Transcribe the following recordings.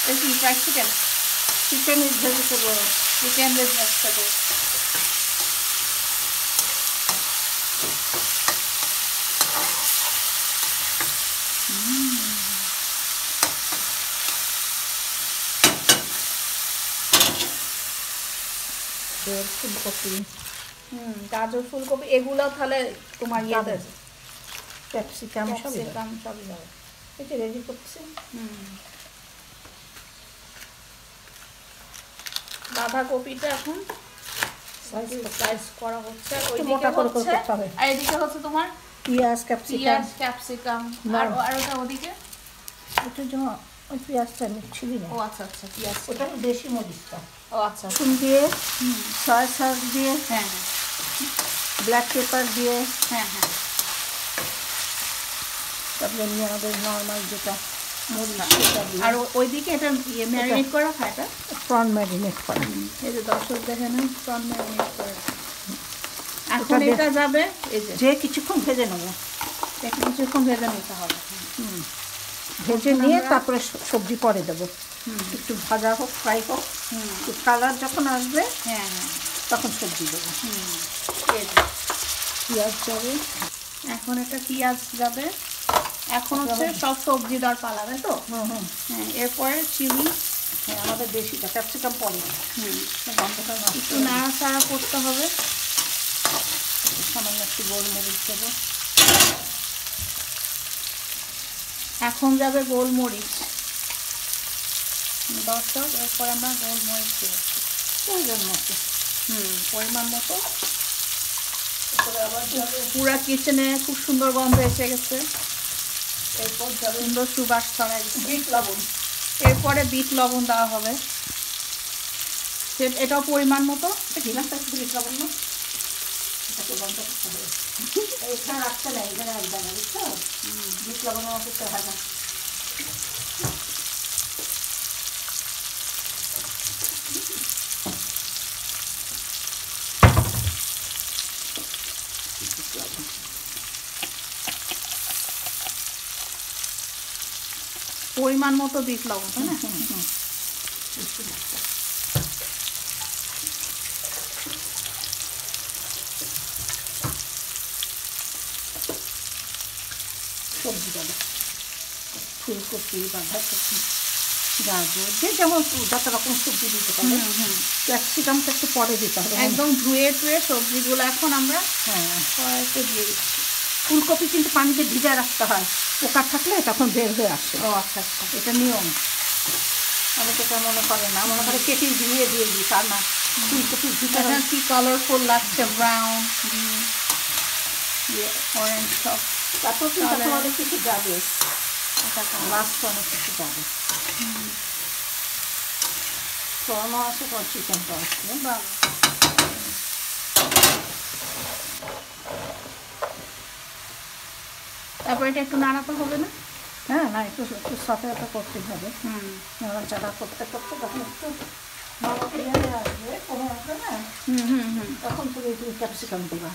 This is fried chicken. Chicken is vegetable. Chicken with vegetables. ফুলকপি, গাজর, ফুলকপি এগুলো তাহলে তোমার ইয়েতে ক্যাপসিকাম সবই যাবে। এটা রেডি করছি। বাঁধাকপিটা এখন স্লাইস করা হচ্ছে, আর মোটা করে করতে হবে। আর এদিকে হচ্ছে তোমার পেঁয়াজ, ক্যাপসিকাম, আর ওটা ওদিকে ওটার জন্য ওই পেঁয়াজটা আমি ছিলি না। ও আচ্ছা আচ্ছা, পেঁয়াজ ওটা দেশি মরিচটা। ও আচ্ছা, রসুন দিয়ে, সয়া সস দিয়ে, হ্যাঁ ব্ল্যাক পেপার দিয়ে, হ্যাঁ, তারপরে এমনি আমাদের নর্মাল যেটা মরিচ সেটা দিয়ে। আর ওইদিকে এটা ম্যারিনেট করা খায়, এটা প্রন ম্যারিনেট করা। এই যে দর্শক দেখে না, প্রন ম্যারিনেট করা। এখন এটা যাবে এই যে কিছুক্ষণ ভেজে নেবো, কিছুক্ষণ ভেজে নিতে হবে। ভেজে নিয়ে তারপরে সবজি পরে দেবো। একটু ভাজা হোক, ফ্রাই হোক, একটু কালার যখন আসবে হ্যাঁ তখন সবজি দেবো। পেঁয়াজ যাবে, এখন একটা পেঁয়াজ যাবে। এখন হচ্ছে সব সবজি দেওয়ার পালা, তাই তো? হ্যাঁ, এরপরে চিলি। হ্যাঁ, আমাদের দেশিটা ক্যাপসিকাম পরে। গন্ধটা একটু নাড়াচাড়া করতে হবে। সামান্য একটু গোলমরিচ দেবো। এখন যাবে গোলমরিচ। দর্শক, এরপর আমরা গোলমরিচ দেবো প্রয়োজন মতো। পরিমাণ মতো। পুরা কিচেনে খুব সুন্দর গন্ধ এসে গেছে। এরপর যাবে সুন্দর সুবাস ছড়ায় গেছে। বিট লবণ। এরপরে বিট লবণ দেওয়া হবে, এটাও পরিমাণ মতো। বিট লবণ না, এটাকে বন্ধ করতে হবে। এইখানে রাখতে নেই, এখানে একদম বুঝছো, বিট লবণের মতো ভাজা। পরিমাণ মতো বিট লবণ, তাই না? সবজি দেবো, ফুলকপি, বাঁধাকপি, গাজর, যে যেমন যত রকম সবজি দিতে পারে। ক্যাপসিকামটা একটু পরে দিতে হবে, একদম ধুয়ে টুয়ে সবজিগুলো এখন আমরা কড়াইতে দিয়ে দিচ্ছি। ফুলকপি কিন্তু পানিতে ভিজায় রাখতে হয়, পোকা থাকলে তখন বের হয়ে আসে। ও আচ্ছা আচ্ছা, এটা নিয়ম। অনেকে এটা মনে করে না, মনে করে কেটে দিয়ে দিই, তা না। ফুলকপির ভিতরে কি কালারফুল লাগছে, ব্রাউন, অরেঞ্জ সব। তারপর কিন্তু অনেক কিছু যাবে, লাস্ট অনেক কিছু যাবে। প্রনও আছে, চিকেনটা আসছে। তারপরে এটা একটু নাড়াতে হবে না? হ্যাঁ, না, একটু একটু সফেটা করতে হবে। নাড়াচাড়া করতে করতে যখন একটু আসবে, কমে আসবে না, তখন তুমি ক্যাপসিকাম দেবা।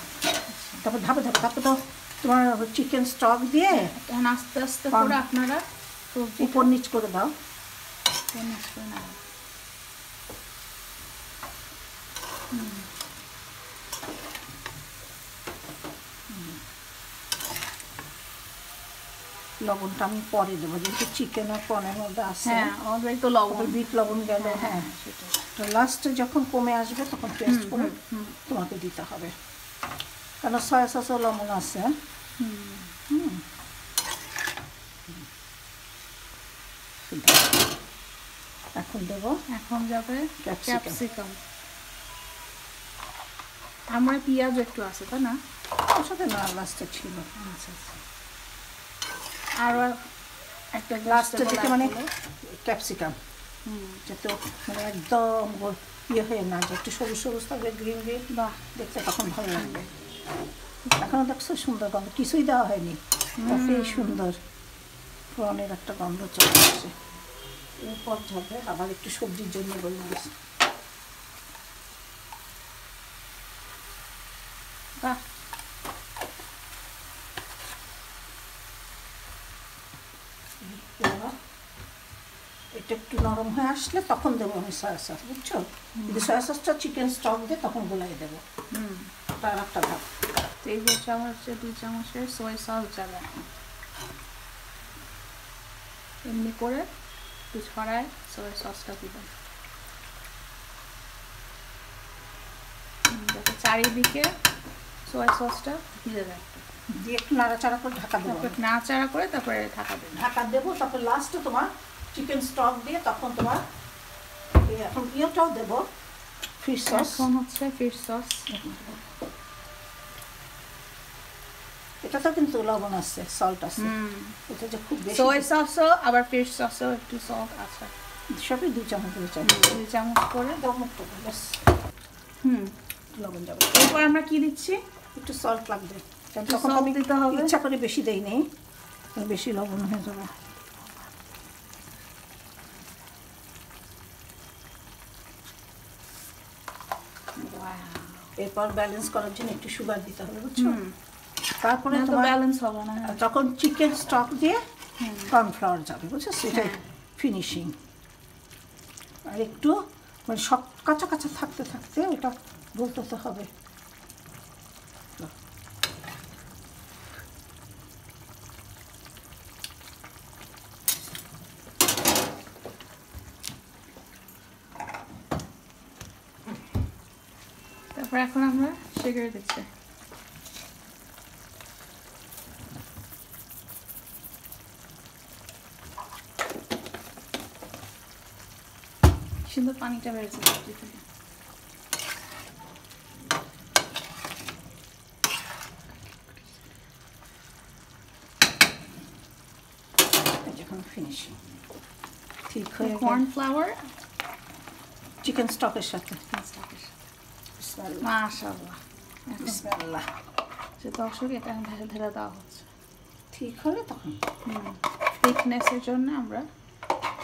তারপর ধাপে ধাপে, তারপর তো তোমার চিকেন স্টক দিয়ে এখন আস্তে আস্তে করে আপনারা উপর নিচ করে দাও। লবণটা আমি পরে দেবো, যেহেতু চিকেন আর প্রনের মধ্যে আসে। আমাদের তো লবণ, বিট লবণ গেল। হ্যাঁ, তো লাস্টে যখন কমে আসবে তখন পেস্ট করে তোমাকে দিতে হবে, কেন সয়া সসও লবণ আছে। এখন দেবো, এখন যাবে ক্যাপসিকাম। আমার পেঁয়াজ একটু আছে, তাই না? ওর সাথে না, লাস্টে ছিল। আর একটা লাস্টের দিকে মানে ক্যাপসিকাম, যাতে মানে একদম ইয়ে হয়ে না, যে একটু সবুজ সবুজ থাকবে, গ্রিন গ্রিন, বা দেখতে তখন ভালো লাগবে। এখনও দেখছো সুন্দর গন্ধ, কিছুই দেওয়া হয়নি, তাতেই সুন্দর প্রনের একটা গন্ধ চলে আসছে। এরপর যাবে আবার একটু সবজির জন্য গোলমরিচ। এটা এটা একটু নরম হয়ে আসলে তখন দেবো আমি সয়া সস, বুঝছো? যদি সয়া সসটা চিকেন স্টক দিয়ে তখন গোলাই দেবো। তার একটা ধাপ। তো এই হচ্ছে আমার হচ্ছে 2 চামচের সয়া সস যাবে এখন। এমনি করে একটু ছড়ায় সয়া সসটা দিবেন, যাতে চারিদিকে সয়া সসটা ভিজে যায়। দিয়ে একটু নাড়াচাড়া করে ঢাকা দেবো। তারপর নাড়াচাড়া করে তারপরে ঢাকা দেবেন। ঢাকা দেবো, তারপর লাস্টে তোমার চিকেন স্টক দিয়ে তখন তোমার এখন ইয়েটাও দেবো, ফিশ সস। এখন হচ্ছে ফিশ সস। এটাতে কিন্তু লবণ আছে, সল্ট আছে। এটা যে খুব বেশি সয়া সসও আবার ফিশ সসও একটু সল্ট আছে। সবই 2 চামচ 2 চামচ করে দাও মুক্ত ব্যাস। লবণ যাবে। এরপর আমরা কি দিচ্ছি? একটু সল্ট লাগবে, একটু তখন salt আমি দিতে হবে। ইচ্ছা করে বেশি দেই নেই, বেশি লবণ হয়ে যাবে। এরপর ব্যালেন্স করার জন্য একটু সুগার দিতে হবে, বুঝছো? তারপরে তোমার ব্যালেন্স হবে না। তখন চিকেন স্টক দিয়ে কর্নফ্লাওয়ার যাবে, বুঝছো? সেটাই ফিনিশিং। আর একটু মানে সব কাঁচা কাঁচা থাকতে থাকতে ওটা বলতে তো হবে। তারপর এখন আমরা সুগার দিচ্ছি। সুন্দর পানিটা বেড়েছে সবজি থেকে। যখন ফিনিশিং ঠিক হয়ে কর্নফ্লাওয়ার চিকেন স্টকের সাথে। মাশাআল্লাহ। বিসমিল্লাহ। যে দর্শক এটা ঢেলে ঢেলে দেওয়া হচ্ছে। ঠিক হলে তখন থিকনেসের জন্য আমরা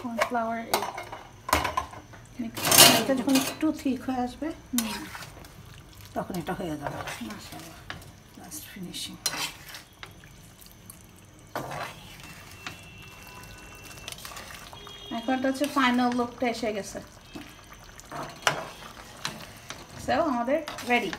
কর্নফ্লাওয়ার এটা যখন একটু ঠিক হয়ে আসবে তখন এটা হয়ে যাবে। মাশাআল্লাহ, লাস্ট ফিনিশিং। এখন এটা হচ্ছে ফাইনাল লুকটা এসে গেছে। সো আমাদের রেডি।